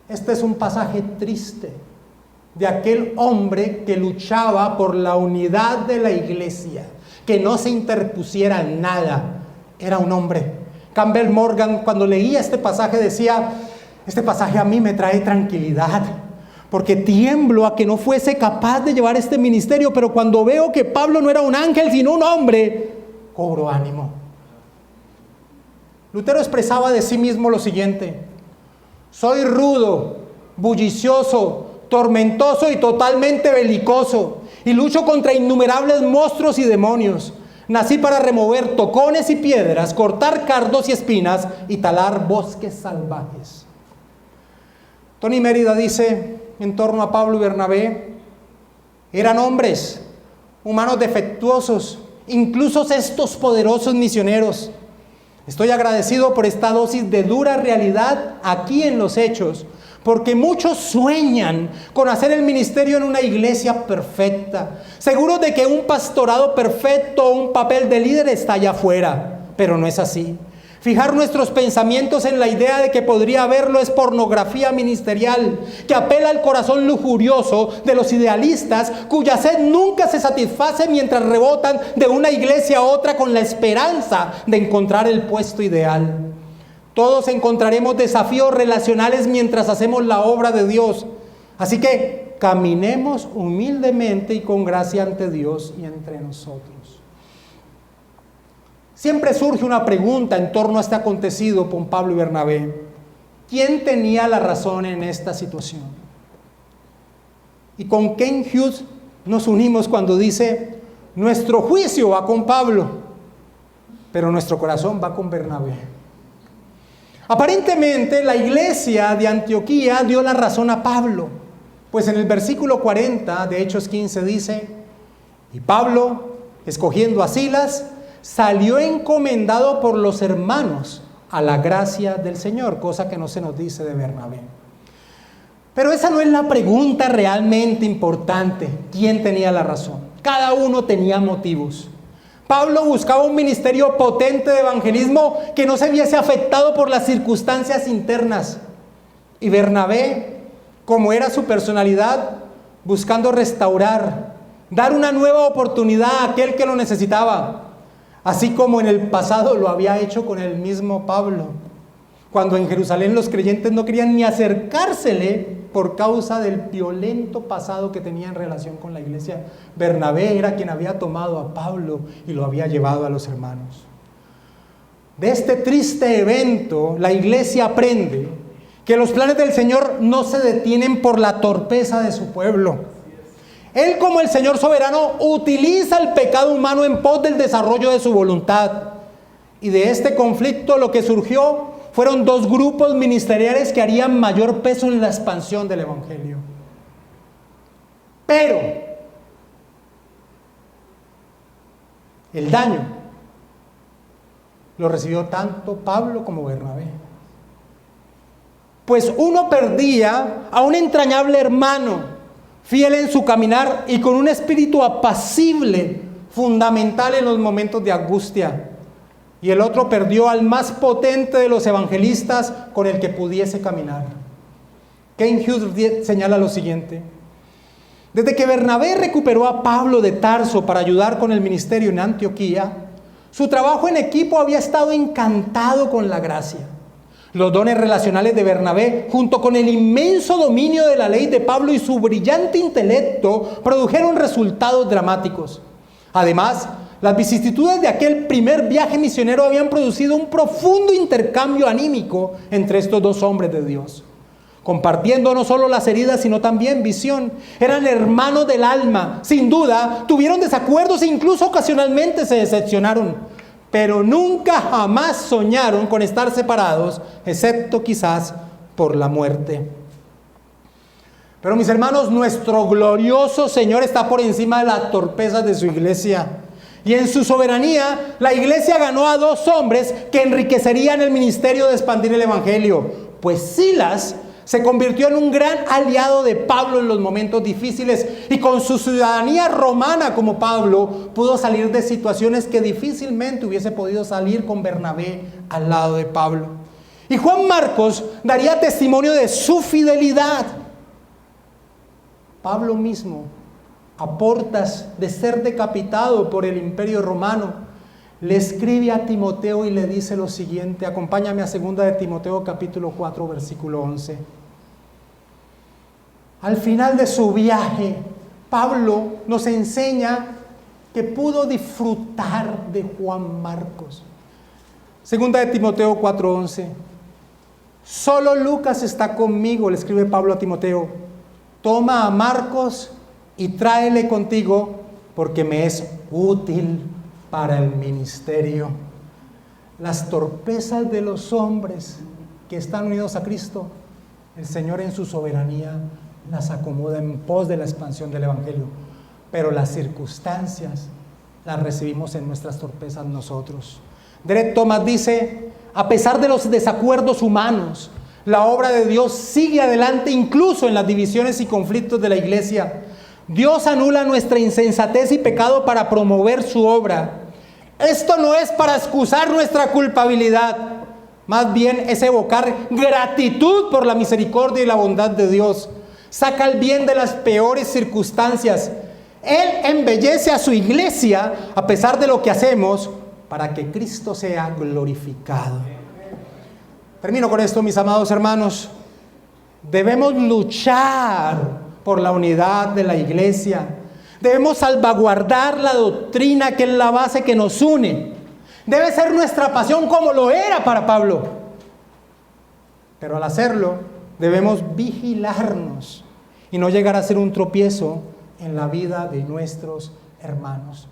Este es un pasaje triste de aquel hombre que luchaba por la unidad de la iglesia, que no se interpusiera nada. Era un hombre. Campbell Morgan, cuando leía este pasaje, decía, este pasaje a mí me trae tranquilidad, porque tiemblo a que no fuese capaz de llevar este ministerio, pero cuando veo que Pablo no era un ángel, sino un hombre, cobro ánimo. Lutero expresaba de sí mismo lo siguiente: soy rudo, bullicioso, tormentoso y totalmente belicoso, y lucho contra innumerables monstruos y demonios. Nací para remover tocones y piedras, cortar cardos y espinas y talar bosques salvajes. Tony Mérida dice en torno a Pablo y Bernabé, eran hombres, humanos defectuosos, incluso estos poderosos misioneros. Estoy agradecido por esta dosis de dura realidad aquí en los Hechos, porque muchos sueñan con hacer el ministerio en una iglesia perfecta, seguros de que un pastorado perfecto o un papel de líder está allá afuera, pero no es así. Fijar nuestros pensamientos en la idea de que podría haberlo es pornografía ministerial, que apela al corazón lujurioso de los idealistas, cuya sed nunca se satisface mientras rebotan de una iglesia a otra con la esperanza de encontrar el puesto ideal. Todos encontraremos desafíos relacionales mientras hacemos la obra de Dios. Así que caminemos humildemente y con gracia ante Dios y entre nosotros. Siempre surge una pregunta en torno a este acontecido con Pablo y Bernabé. ¿Quién tenía la razón en esta situación? Y con Ken Hughes nos unimos cuando dice: nuestro juicio va con Pablo, pero nuestro corazón va con Bernabé. Aparentemente la iglesia de Antioquía dio la razón a Pablo, pues en el versículo 40 de Hechos 15 dice: y Pablo, escogiendo a Silas, salió encomendado por los hermanos a la gracia del Señor, cosa que no se nos dice de Bernabé. Pero esa no es la pregunta realmente importante. ¿Quién tenía la razón? Cada uno tenía motivos. Pablo buscaba un ministerio potente de evangelismo que no se viese afectado por las circunstancias internas. Y Bernabé, como era su personalidad, buscando restaurar, dar una nueva oportunidad a aquel que lo necesitaba, así como en el pasado lo había hecho con el mismo Pablo, cuando en Jerusalén los creyentes no querían ni acercársele por causa del violento pasado que tenía en relación con la iglesia. Bernabé era quien había tomado a Pablo y lo había llevado a los hermanos. De este triste evento, la iglesia aprende que los planes del Señor no se detienen por la torpeza de su pueblo. Él, como el Señor soberano, utiliza el pecado humano en pos del desarrollo de su voluntad. Y de este conflicto lo que surgió fueron dos grupos ministeriales que harían mayor peso en la expansión del evangelio. Pero el daño lo recibió tanto Pablo como Bernabé. Pues uno perdía a un entrañable hermano, fiel en su caminar y con un espíritu apacible, fundamental en los momentos de angustia. Y el otro perdió al más potente de los evangelistas con el que pudiese caminar. Ken Hughes señala lo siguiente: desde que Bernabé recuperó a Pablo de Tarso para ayudar con el ministerio en Antioquía, su trabajo en equipo había estado encantado con la gracia. Los dones relacionales de Bernabé, junto con el inmenso dominio de la ley de Pablo y su brillante intelecto, produjeron resultados dramáticos. Además, las vicisitudes de aquel primer viaje misionero habían producido un profundo intercambio anímico entre estos dos hombres de Dios, compartiendo no solo las heridas, sino también visión. Eran hermanos del alma. Sin duda, tuvieron desacuerdos e incluso ocasionalmente se decepcionaron, pero nunca jamás soñaron con estar separados, excepto quizás por la muerte. Pero mis hermanos, nuestro glorioso Señor está por encima de las torpezas de su iglesia. Y en su soberanía, la iglesia ganó a dos hombres que enriquecerían el ministerio de expandir el evangelio. Pues Silas se convirtió en un gran aliado de Pablo en los momentos difíciles, y con su ciudadanía romana como Pablo, pudo salir de situaciones que difícilmente hubiese podido salir con Bernabé al lado de Pablo. Y Juan Marcos daría testimonio de su fidelidad. Pablo mismo, a portas de ser decapitado por el imperio romano, le escribe a Timoteo y le dice lo siguiente. Acompáñame a 2 de Timoteo capítulo 4 versículo 11. Al final de su viaje, Pablo nos enseña que pudo disfrutar de Juan Marcos. 2 de Timoteo 4:11. Solo Lucas está conmigo, le escribe Pablo a Timoteo. Toma a Marcos y tráele contigo, porque me es útil para el ministerio. Las torpezas de los hombres que están unidos a Cristo, el Señor en su soberanía las acomoda en pos de la expansión del evangelio. Pero las circunstancias las recibimos en nuestras torpezas nosotros. Derek Thomas dice: a pesar de los desacuerdos humanos, la obra de Dios sigue adelante incluso en las divisiones y conflictos de la iglesia. Dios anula nuestra insensatez y pecado para promover su obra. Esto no es para excusar nuestra culpabilidad, más bien es evocar gratitud por la misericordia y la bondad de Dios. Saca el bien de las peores circunstancias. Él embellece a su iglesia a pesar de lo que hacemos, para que Cristo sea glorificado. Termino con esto, mis amados hermanos. Debemos luchar por la unidad de la iglesia. Debemos salvaguardar la doctrina que es la base que nos une. Debe ser nuestra pasión como lo era para Pablo. Pero al hacerlo, debemos vigilarnos y no llegar a ser un tropiezo en la vida de nuestros hermanos.